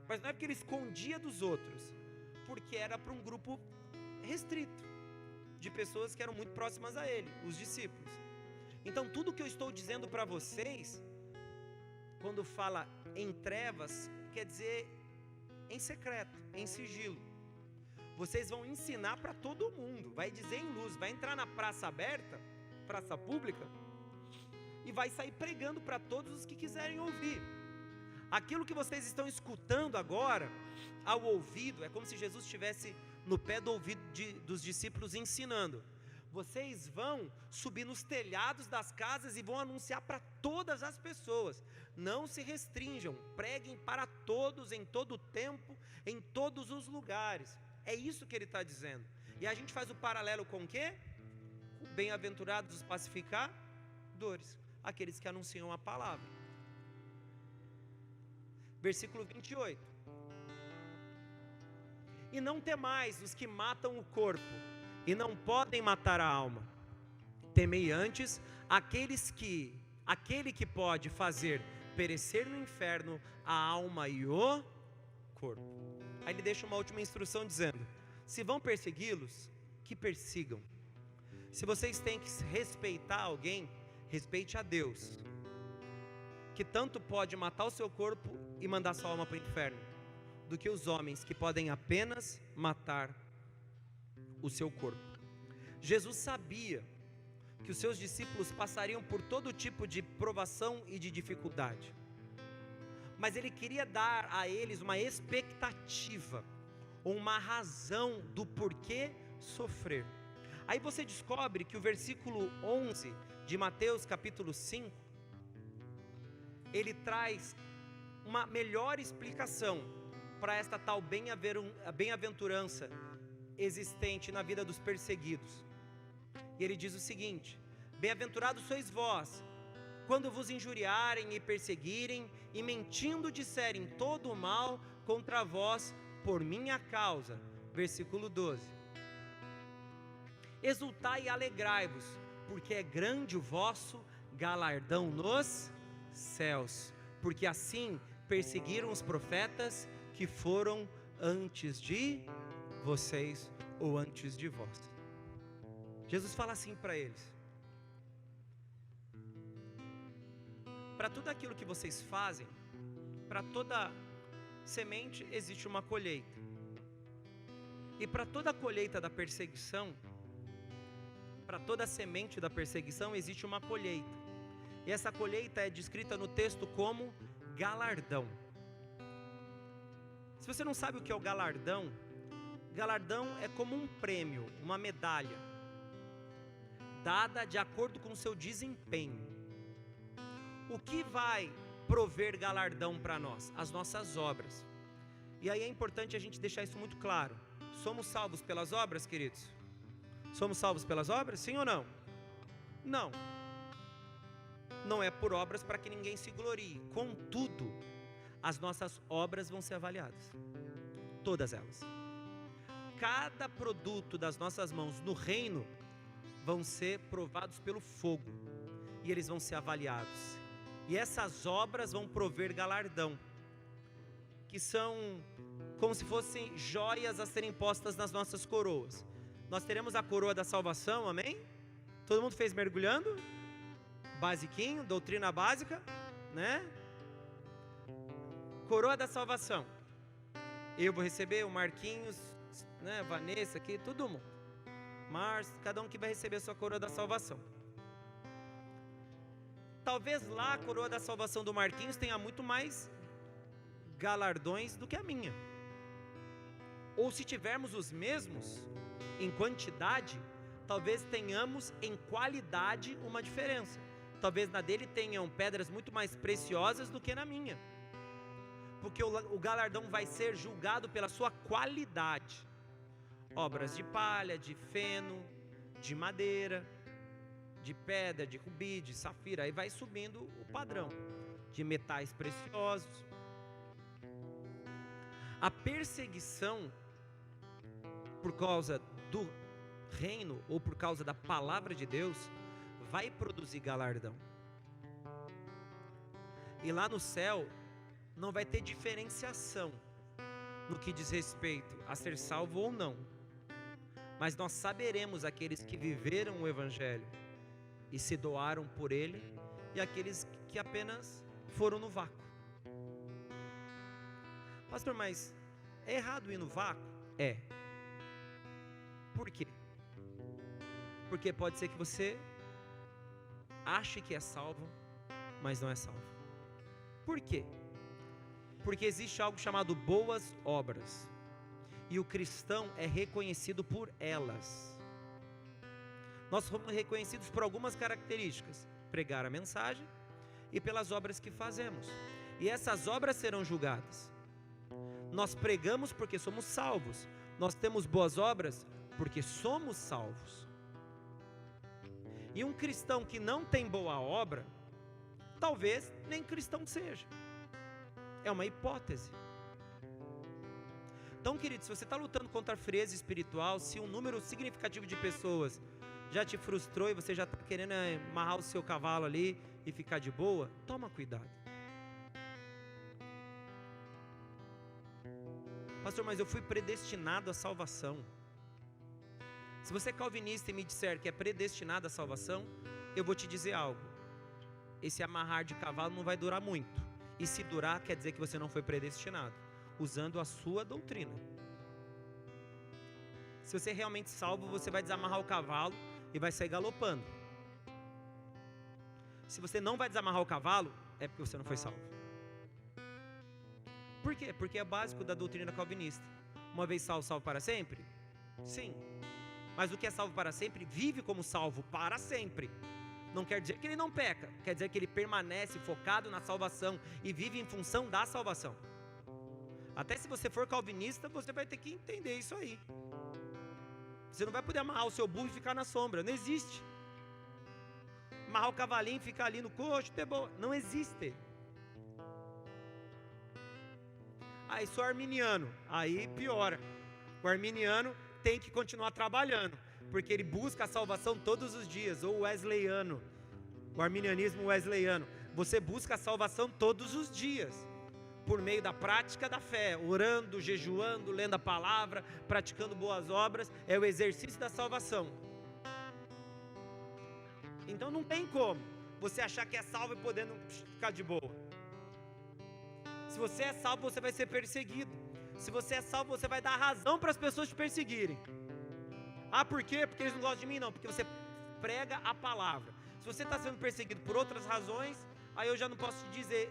Mas não é porque ele escondia dos outros, porque era para um grupo restrito, de pessoas que eram muito próximas a ele, os discípulos. Então tudo que eu estou dizendo para vocês, quando fala em trevas, quer dizer em secreto, em sigilo. Vocês vão ensinar para todo mundo, vai dizer em luz, vai entrar na praça aberta, praça pública, e vai sair pregando para todos os que quiserem ouvir. Aquilo que vocês estão escutando agora, ao ouvido, é como se Jesus estivesse no pé do ouvido dos discípulos ensinando. Vocês vão subir nos telhados das casas e vão anunciar para todas as pessoas. Não se restringam, preguem para todos, em todo o tempo, em todos os lugares. É isso que ele está dizendo. E a gente faz o paralelo com o quê? Bem-aventurados os pacificadores, aqueles que anunciam a palavra. Versículo 28. E não temais os que matam o corpo, e não podem matar a alma. Temei antes aquele que pode fazer perecer no inferno a alma e o corpo. Aí ele deixa uma última instrução dizendo: se vão persegui-los, que persigam. Se vocês têm que respeitar alguém, respeite a Deus, que tanto pode matar o seu corpo e mandar sua alma para o inferno, do que os homens que podem apenas matar o seu corpo. Jesus sabia que os seus discípulos passariam por todo tipo de provação e de dificuldade. Mas ele queria dar a eles uma expectativa, uma razão do porquê sofrer. Aí você descobre que o versículo 11 de Mateus capítulo 5, ele traz uma melhor explicação para esta tal bem-aventurança existente na vida dos perseguidos. E ele diz o seguinte: bem-aventurados sois vós, quando vos injuriarem e perseguirem, e mentindo disserem todo o mal contra vós por minha causa. Versículo 12. Exultai e alegrai-vos, porque é grande o vosso galardão nos céus, porque assim perseguiram os profetas que foram antes de vocês ou antes de vós. Jesus fala assim para eles: para tudo aquilo que vocês fazem, para toda semente existe uma colheita, e para toda a colheita da perseguição, para toda semente da perseguição existe uma colheita, e essa colheita é descrita no texto como galardão. Se você não sabe o que é o galardão, galardão é como um prêmio, uma medalha, dada de acordo com o seu desempenho. O que vai prover galardão para nós? As nossas obras. E aí é importante a gente deixar isso muito claro. Somos salvos pelas obras, queridos? Somos salvos pelas obras? Sim ou não? Não. Não é por obras para que ninguém se glorie. Contudo, as nossas obras vão ser avaliadas. Todas elas. Cada produto das nossas mãos no reino vão ser provados pelo fogo. E eles vão ser avaliados. E essas obras vão prover galardão, que são como se fossem joias a serem postas nas nossas coroas. Nós teremos a coroa da salvação, amém? Todo mundo fez mergulhando? Basiquinho, doutrina básica, né? Coroa da salvação. Eu vou receber, o Marquinhos, né? Vanessa aqui, todo mundo. Márcio, cada um que vai receber a sua coroa da salvação. Talvez lá a coroa da salvação do Marquinhos tenha muito mais galardões do que a minha. Ou se tivermos os mesmos em quantidade, talvez tenhamos em qualidade uma diferença. Talvez na dele tenham pedras muito mais preciosas do que na minha. Porque o galardão vai ser julgado pela sua qualidade. Obras de palha, de feno, de madeira, de pedra, de rubi, de safira, aí vai subindo o padrão, de metais preciosos. A perseguição por causa do reino, ou por causa da palavra de Deus, vai produzir galardão. E lá no céu, não vai ter diferenciação no que diz respeito a ser salvo ou não. Mas nós saberemos aqueles que viveram o Evangelho e se doaram por ele, e aqueles que apenas foram no vácuo. Pastor, mas é errado ir no vácuo? É. Por quê? Porque pode ser que você ache que é salvo, mas não é salvo. Por quê? Porque existe algo chamado boas obras, e o cristão é reconhecido por elas. Nós somos reconhecidos por algumas características: pregar a mensagem e pelas obras que fazemos. E essas obras serão julgadas. Nós pregamos porque somos salvos. Nós temos boas obras porque somos salvos. E um cristão que não tem boa obra, talvez nem cristão seja. É uma hipótese. Então, querido, se você está lutando contra a frieza espiritual, se um número significativo de pessoas já te frustrou e você já está querendo amarrar o seu cavalo ali e ficar de boa, toma cuidado. Pastor, mas eu fui predestinado à salvação. Se você é calvinista e me disser que é predestinado à salvação, eu vou te dizer algo: esse amarrar de cavalo não vai durar muito. E se durar, quer dizer que você não foi predestinado, usando a sua doutrina. Se você é realmente salvo, você vai desamarrar o cavalo e vai sair galopando. Se você não vai desamarrar o cavalo, é porque você não foi salvo. Por quê? Porque é básico da doutrina calvinista. Uma vez salvo, salvo para sempre? Sim. Mas o que é salvo para sempre, vive como salvo para sempre. Não quer dizer que ele não peca, quer dizer que ele permanece focado na salvação e vive em função da salvação. Até se você for calvinista, você vai ter que entender isso aí. Você não vai poder amarrar o seu burro e ficar na sombra, não existe. Amarrar o cavalinho e ficar ali no coxo, não existe. Aí sou arminiano, aí piora. O arminiano tem que continuar trabalhando, porque ele busca a salvação todos os dias. Ou wesleyano, o arminianismo wesleyano, você busca a salvação todos os dias, por meio da prática da fé, orando, jejuando, lendo a palavra, praticando boas obras, é o exercício da salvação. Então não tem como você achar que é salvo e podendo ficar de boa. Se você é salvo, você vai ser perseguido. Se você é salvo, você vai dar razão para as pessoas te perseguirem. Ah, por quê? Porque eles não gostam de mim? Não, porque você prega a palavra. Se você está sendo perseguido por outras razões, aí eu já não posso te dizer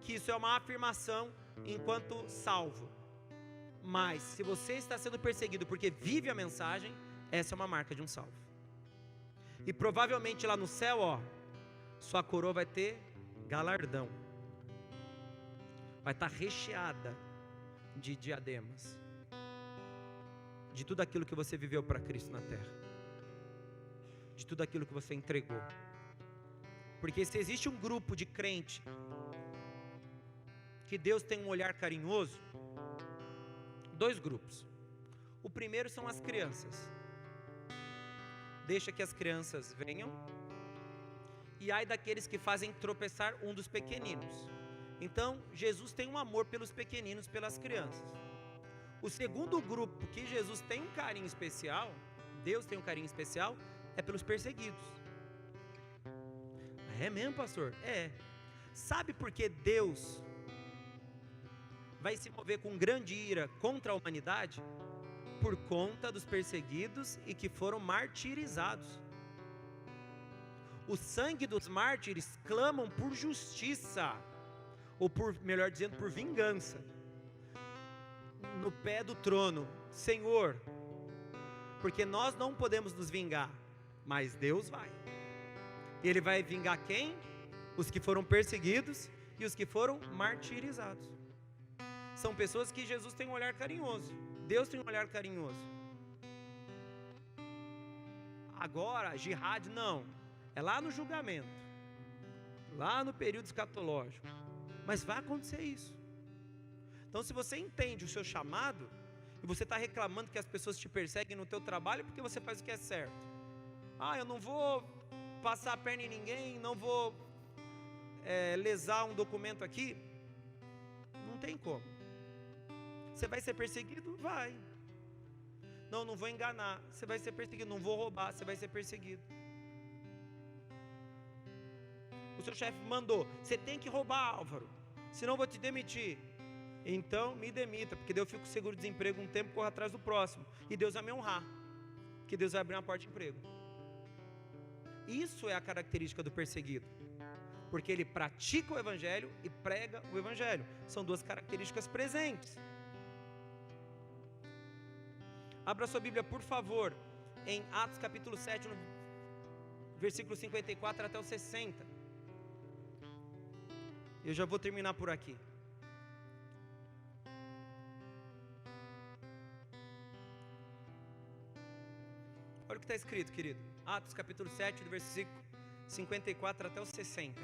que isso é uma afirmação enquanto salvo. Mas se você está sendo perseguido porque vive a mensagem, essa é uma marca de um salvo. E provavelmente lá no céu, sua coroa vai ter galardão. Vai estar recheada de diademas, de tudo aquilo que você viveu para Cristo na terra, de tudo aquilo que você entregou. Porque se existe um grupo de crente que Deus tem um olhar carinhoso, dois grupos. O primeiro são as crianças. Deixa que as crianças venham, e ai daqueles que fazem tropeçar um dos pequeninos. Então, Jesus tem um amor pelos pequeninos, pelas crianças. O segundo grupo que Jesus tem um carinho especial, Deus tem um carinho especial, é pelos perseguidos. É mesmo, pastor? É. Sabe por que Deus vai se mover com grande ira contra a humanidade? Por conta dos perseguidos e que foram martirizados. O sangue dos mártires clamam por justiça, ou por, melhor dizendo, por vingança, no pé do trono. Senhor, porque nós não podemos nos vingar, mas Deus vai. Ele vai vingar quem? Os que foram perseguidos e os que foram martirizados. São pessoas que Jesus tem um olhar carinhoso, Deus tem um olhar carinhoso. Agora, jihad não, é lá no julgamento, lá no período escatológico. Mas vai acontecer isso. Então, se você entende o seu chamado, e você está reclamando que as pessoas te perseguem no teu trabalho, porque você faz o que é certo. Eu não vou passar a perna em ninguém, não vou lesar um documento aqui. Não tem como. Você vai ser perseguido? Vai. Não vou enganar. Você vai ser perseguido. Não vou roubar. Você vai ser perseguido. O seu chefe mandou: você tem que roubar, Álvaro, senão eu vou te demitir. Então me demita, porque daí eu fico seguro-desemprego um tempo, corro atrás do próximo, e Deus vai me honrar, que Deus vai abrir uma porta de emprego. Isso é a característica do perseguido, porque ele pratica o evangelho e prega o evangelho. São duas características presentes. Abra sua Bíblia, por favor, em Atos capítulo 7, no versículo 54 até o 60. Eu já vou terminar por aqui. Olha o que está escrito, querido. Atos capítulo 7, do versículo 54 até o 60.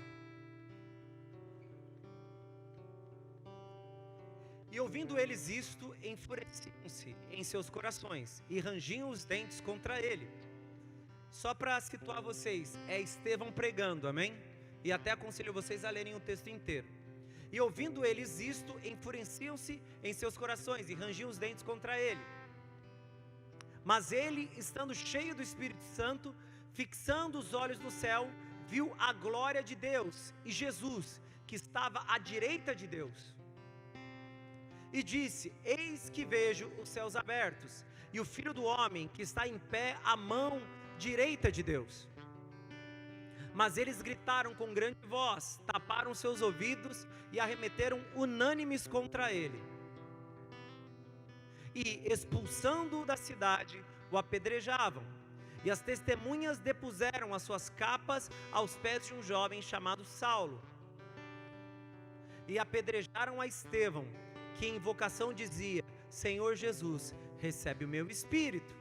E ouvindo eles isto, enfureciam-se em seus corações e rangiam os dentes contra ele. Só para situar vocês, é Estevão pregando, amém? E até aconselho vocês a lerem o texto inteiro. E ouvindo eles isto, enfureciam-se em seus corações e rangiam os dentes contra ele. Mas ele, estando cheio do Espírito Santo, fixando os olhos no céu, viu a glória de Deus e Jesus, que estava à direita de Deus. E disse: eis que vejo os céus abertos, e o Filho do Homem que está em pé à mão direita de Deus. Mas eles gritaram com grande voz, taparam seus ouvidos e arremeteram unânimes contra ele. E, expulsando-o da cidade, o apedrejavam. E as testemunhas depuseram as suas capas aos pés de um jovem chamado Saulo. E apedrejaram a Estevão, que em invocação dizia: Senhor Jesus, recebe o meu espírito.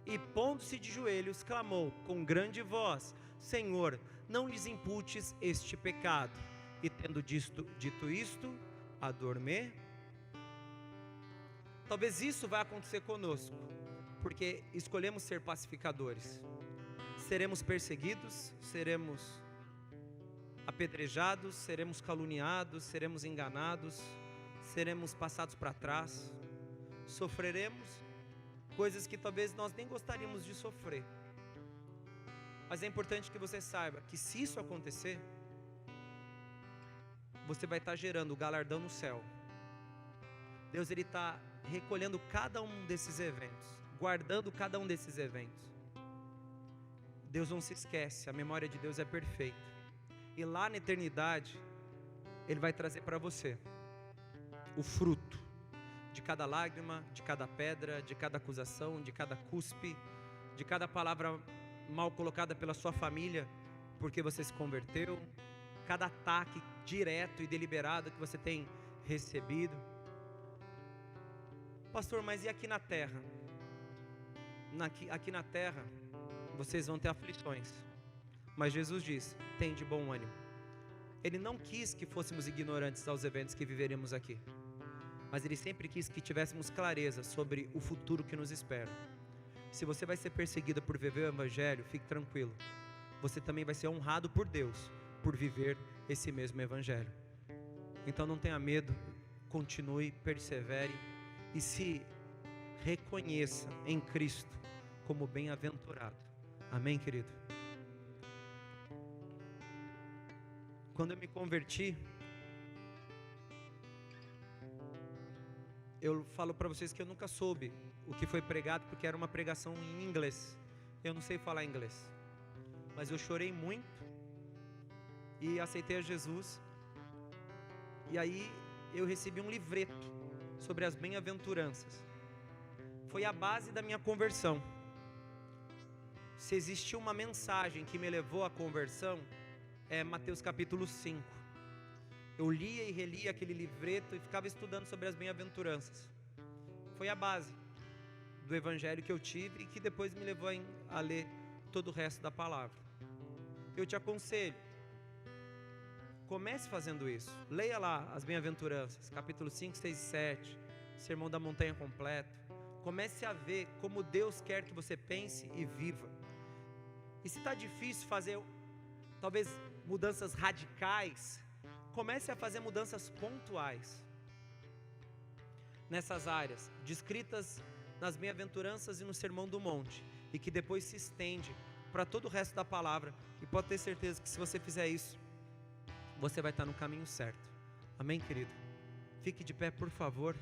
E pondo-se de joelhos, clamou com grande voz: Senhor, não lhes imputes este pecado. E tendo dito isto, adormeceu. Talvez isso vai acontecer conosco, porque escolhemos ser pacificadores. Seremos perseguidos, seremos apedrejados, seremos caluniados, seremos enganados, seremos passados para trás, sofreremos coisas que talvez nós nem gostaríamos de sofrer. Mas é importante que você saiba que se isso acontecer, você vai estar gerando o galardão no céu. Deus, Ele está recolhendo cada um desses eventos, guardando cada um desses eventos. Deus não se esquece, a memória de Deus é perfeita. E lá na eternidade, Ele vai trazer para você o fruto de cada lágrima, de cada pedra, de cada acusação, de cada cuspe, de cada palavra mal colocada pela sua família, porque você se converteu, cada ataque direto e deliberado que você tem recebido. Pastor, mas e aqui na terra? Aqui na terra, vocês vão ter aflições. Mas Jesus diz: tem de bom ânimo. Ele não quis que fôssemos ignorantes aos eventos que viveremos aqui, mas Ele sempre quis que tivéssemos clareza sobre o futuro que nos espera. Se você vai ser perseguido por viver o Evangelho, fique tranquilo. Você também vai ser honrado por Deus por viver esse mesmo Evangelho. Então não tenha medo, continue, persevere e se reconheça em Cristo como bem-aventurado. Amém, querido? Quando eu me converti, eu falo para vocês que eu nunca soube o que foi pregado, porque era uma pregação em inglês. Eu não sei falar inglês, mas eu chorei muito e aceitei a Jesus. E aí eu recebi um livreto sobre as bem-aventuranças. Foi a base da minha conversão. Se existiu uma mensagem que me levou à conversão, é Mateus capítulo 5. Eu lia e relia aquele livreto e ficava estudando sobre as bem-aventuranças. Foi a base do evangelho que eu tive e que depois me levou a ler todo o resto da palavra. Eu te aconselho, comece fazendo isso. Leia lá as bem-aventuranças, capítulo 5, 6 e 7, Sermão da Montanha completo. Comece a ver como Deus quer que você pense e viva. E se está difícil fazer, talvez, mudanças radicais, comece a fazer mudanças pontuais nessas áreas, descritas nas bem-aventuranças e no Sermão do Monte, e que depois se estende para todo o resto da palavra. E pode ter certeza que se você fizer isso, você vai estar no caminho certo. Amém, querido? Fique de pé, por favor.